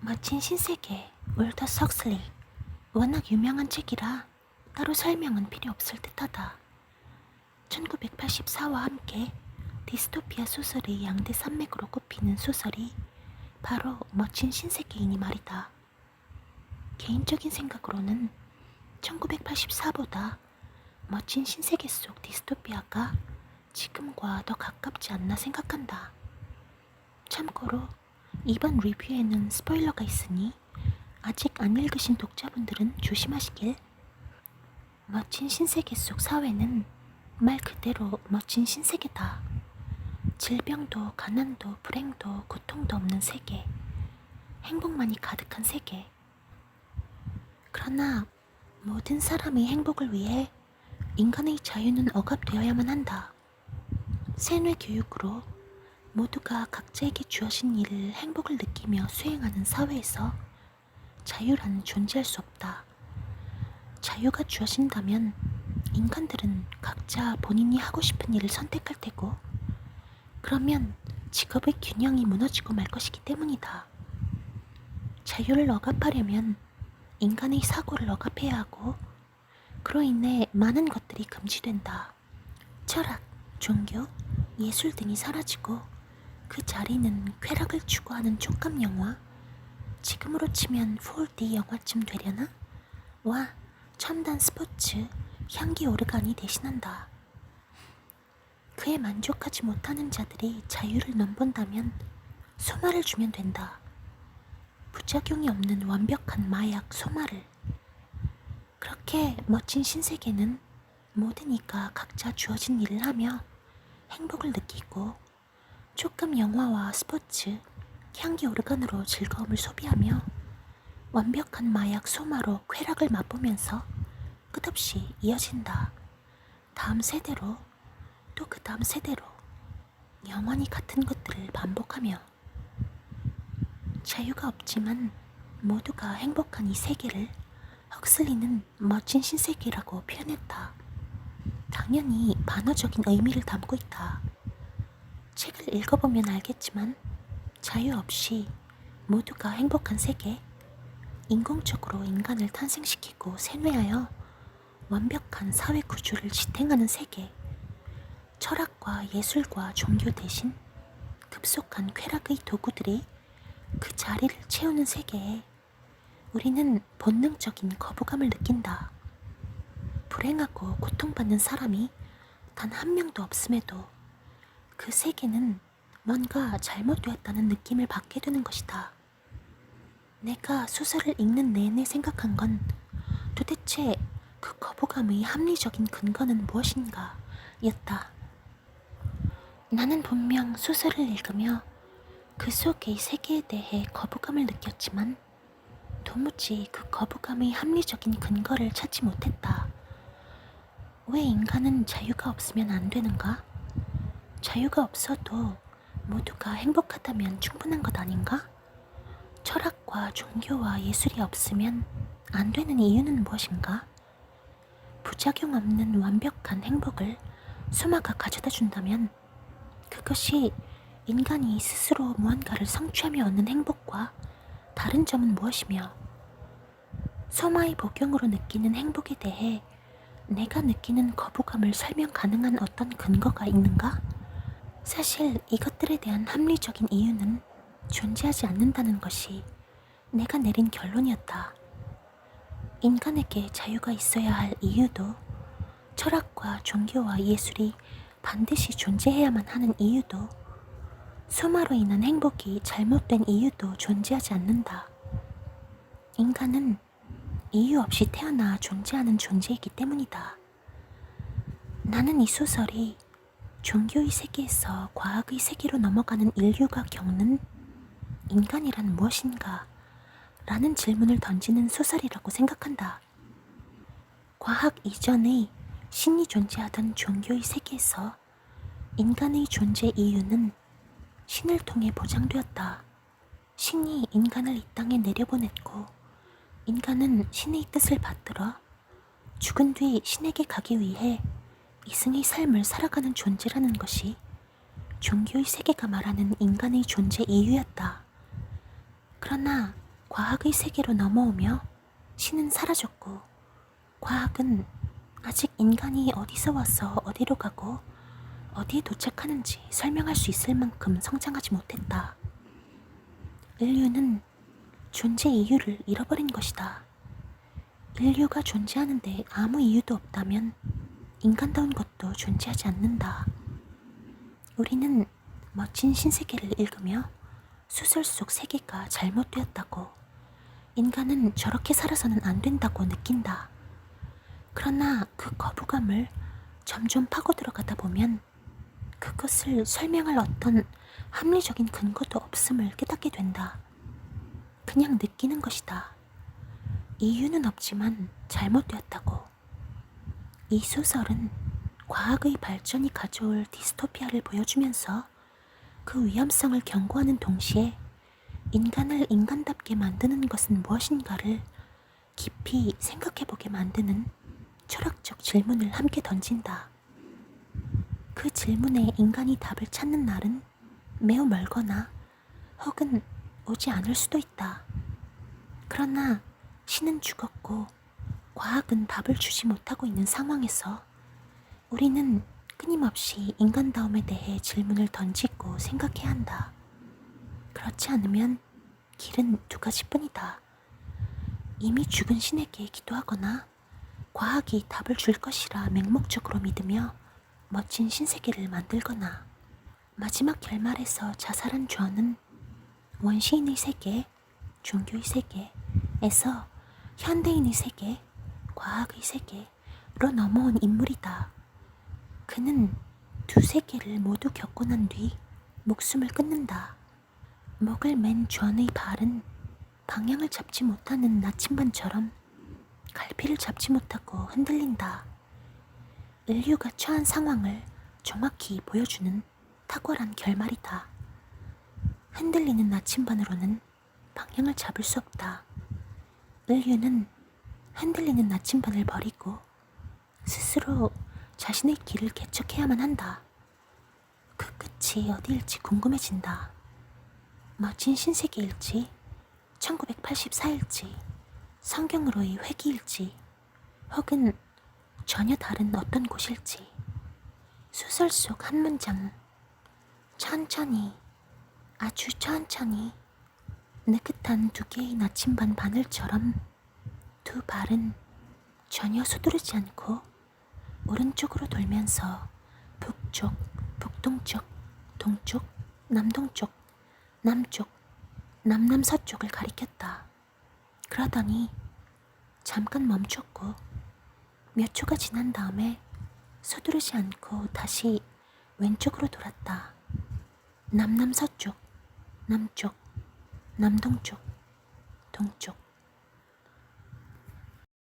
멋진 신세계, 올더스 헉슬리. 워낙 유명한 책이라 따로 설명은 필요 없을 듯하다. 1984와 함께 디스토피아 소설의 양대 산맥으로 꼽히는 소설이 바로 멋진 신세계이니 말이다. 개인적인 생각으로는 1984보다 멋진 신세계 속 디스토피아가 지금과 더 가깝지 않나 생각한다. 참고로 이번 리뷰에는 스포일러가 있으니 아직 안 읽으신 독자분들은 조심하시길. 멋진 신세계 속 사회는 말 그대로 멋진 신세계다. 질병도 가난도 불행도 고통도 없는 세계, 행복만이 가득한 세계. 그러나 모든 사람의 행복을 위해 인간의 자유는 억압되어야만 한다. 세뇌 교육으로 모두가 각자에게 주어진 일을 행복을 느끼며 수행하는 사회에서 자유라는 존재할 수 없다. 자유가 주어진다면 인간들은 각자 본인이 하고 싶은 일을 선택할 테고, 그러면 직업의 균형이 무너지고 말 것이기 때문이다. 자유를 억압하려면 인간의 사고를 억압해야 하고, 그로 인해 많은 것들이 금지된다. 철학, 종교, 예술 등이 사라지고 그 자리는 쾌락을 추구하는 촉감 영화, 지금으로 치면 4D 영화쯤 되려나? 와, 첨단 스포츠, 향기 오르간이 대신한다. 그에 만족하지 못하는 자들이 자유를 넘본다면 소마를 주면 된다. 부작용이 없는 완벽한 마약 소마를. 그렇게 멋진 신세계는 모든 이가 각자 주어진 일을 하며 행복을 느끼고, 촉감 영화와 스포츠, 향기 오르간으로 즐거움을 소비하며 완벽한 마약 소마로 쾌락을 맛보면서 끝없이 이어진다. 다음 세대로, 또 그 다음 세대로 영원히 같은 것들을 반복하며. 자유가 없지만 모두가 행복한 이 세계를 헉슬리는 멋진 신세계라고 표현했다. 당연히 반어적인 의미를 담고 있다. 책을 읽어보면 알겠지만 자유 없이 모두가 행복한 세계, 인공적으로 인간을 탄생시키고 세뇌하여 완벽한 사회 구조를 지탱하는 세계, 철학과 예술과 종교 대신 급속한 쾌락의 도구들이 그 자리를 채우는 세계에 우리는 본능적인 거부감을 느낀다. 불행하고 고통받는 사람이 단 한 명도 없음에도 그 세계는 뭔가 잘못되었다는 느낌을 받게 되는 것이다. 내가 소설을 읽는 내내 생각한 건 도대체 그 거부감의 합리적인 근거는 무엇인가 였다. 나는 분명 소설을 읽으며 그 속의 세계에 대해 거부감을 느꼈지만 도무지 그 거부감의 합리적인 근거를 찾지 못했다. 왜 인간은 자유가 없으면 안 되는가? 자유가 없어도 모두가 행복하다면 충분한 것 아닌가? 철학과 종교와 예술이 없으면 안 되는 이유는 무엇인가? 부작용 없는 완벽한 행복을 소마가 가져다 준다면 그것이 인간이 스스로 무언가를 성취하며 얻는 행복과 다른 점은 무엇이며, 소마의 복용으로 느끼는 행복에 대해 내가 느끼는 거부감을 설명 가능한 어떤 근거가 있는가? 사실 이것들에 대한 합리적인 이유는 존재하지 않는다는 것이 내가 내린 결론이었다. 인간에게 자유가 있어야 할 이유도, 철학과 종교와 예술이 반드시 존재해야만 하는 이유도, 소마로 인한 행복이 잘못된 이유도 존재하지 않는다. 인간은 이유 없이 태어나 존재하는 존재이기 때문이다. 나는 이 소설이 종교의 세계에서 과학의 세계로 넘어가는 인류가 겪는 인간이란 무엇인가? 라는 질문을 던지는 소설이라고 생각한다. 과학 이전의 신이 존재하던 종교의 세계에서 인간의 존재 이유는 신을 통해 보장되었다. 신이 인간을 이 땅에 내려보냈고 인간은 신의 뜻을 받들어 죽은 뒤 신에게 가기 위해 이승의 삶을 살아가는 존재라는 것이 종교의 세계가 말하는 인간의 존재 이유였다. 그러나 과학의 세계로 넘어오며 신은 사라졌고, 과학은 아직 인간이 어디서 와서 어디로 가고 어디에 도착하는지 설명할 수 있을 만큼 성장하지 못했다. 인류는 존재 이유를 잃어버린 것이다. 인류가 존재하는데 아무 이유도 없다면 인간다운 것도 존재하지 않는다. 우리는 멋진 신세계를 읽으며 소설 속 세계가 잘못되었다고, 인간은 저렇게 살아서는 안 된다고 느낀다. 그러나 그 거부감을 점점 파고 들어가다 보면 그것을 설명할 어떤 합리적인 근거도 없음을 깨닫게 된다. 그냥 느끼는 것이다. 이유는 없지만 잘못되었다고. 이 소설은 과학의 발전이 가져올 디스토피아를 보여주면서 그 위험성을 경고하는 동시에 인간을 인간답게 만드는 것은 무엇인가를 깊이 생각해보게 만드는 철학적 질문을 함께 던진다. 그 질문에 인간이 답을 찾는 날은 매우 멀거나 혹은 오지 않을 수도 있다. 그러나 신은 죽었고 과학은 답을 주지 못하고 있는 상황에서 우리는 끊임없이 인간다움에 대해 질문을 던지고 생각해야 한다. 그렇지 않으면 길은 두 가지뿐이다. 이미 죽은 신에게 기도하거나 과학이 답을 줄 것이라 맹목적으로 믿으며 멋진 신세계를 만들거나, 마지막 결말에서 자살한 존은 원시인의 세계, 종교의 세계에서 현대인의 세계, 과학의 세계로 넘어온 인물이다. 그는 두 세계를 모두 겪고 난 뒤 목숨을 끊는다. 목을 맨 존의 발은 방향을 잡지 못하는 나침반처럼 갈피를 잡지 못하고 흔들린다. 인류가 처한 상황을 정확히 보여주는 탁월한 결말이다. 흔들리는 나침반으로는 방향을 잡을 수 없다. 인류는 흔들리는 나침반을 버리고 스스로 자신의 길을 개척해야만 한다. 그 끝이 어디일지 궁금해진다. 멋진 신세계일지, 1984일지, 성경으로의 회귀일지, 혹은 전혀 다른 어떤 곳일지. 소설 속 한 문장, 천천히, 아주 천천히 느긋한 두 개의 나침반 바늘처럼 두 발은 전혀 서두르지 않고 오른쪽으로 돌면서 북쪽, 북동쪽, 동쪽, 남동쪽, 남쪽, 남남서쪽을 가리켰다. 그러더니 잠깐 멈췄고 몇 초가 지난 다음에 서두르지 않고 다시 왼쪽으로 돌았다. 남남서쪽, 남쪽, 남동쪽, 동쪽.